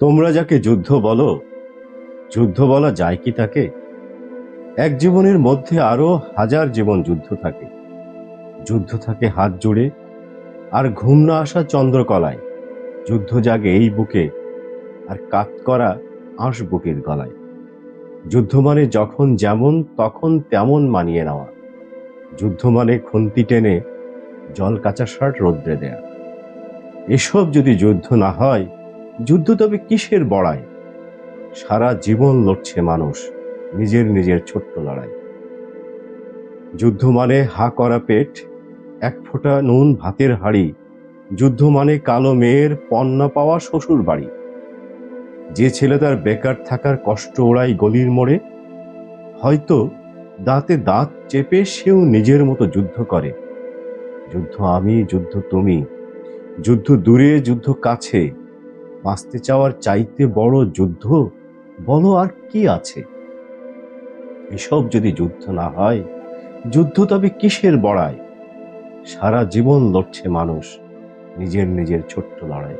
তোমরা যাকে যুদ্ধ বলো, যুদ্ধ বলা যায় কি তাকে? এক জীবনের মধ্যে আরো হাজার জীবন যুদ্ধ থাকে। যুদ্ধ থাকে হাত জুড়ে, আর ঘুম না আসা চন্দ্রকলায়। যুদ্ধ জাগে এই বুকে, আর কাত করা আঁশ বুকের গলায়। যুদ্ধ মানে যখন যেমন তখন তেমন মানিয়ে নেওয়া। যুদ্ধ মানে খুন্তি টেনে জল কাঁচা শার্ট রোদ্রে দেয়া। এসব যদি যুদ্ধ না হয়, যুদ্ধ তবে কিসের বড়াই? সারা জীবন লড়ছে মানুষ নিজের নিজের ছোট্ট লড়াই। যুদ্ধ মানে হা করা পেট, এক ফোঁটা নুন ভাতের হাড়ি। যুদ্ধ মানে কালো মেয়ের পণ্য পাওয়া শ্বশুর বাড়ি। যে ছেলে তার বেকার থাকার কষ্ট ওড়াই গলির মোড়ে, হয়তো দাঁতে দাঁত চেপে সেও নিজের মতো যুদ্ধ করে। যুদ্ধ আমি, যুদ্ধ তুমি, যুদ্ধ দূরে, যুদ্ধ কাছে। বাঁচতে চাওয়ার চাইতে বড় যুদ্ধ বলো আর কি আছে? এসব যদি যুদ্ধ না হয়, যুদ্ধ তবে কিসের বড়াই? সারা জীবন লড়ছে মানুষ নিজের নিজের ছোট্ট লড়াই।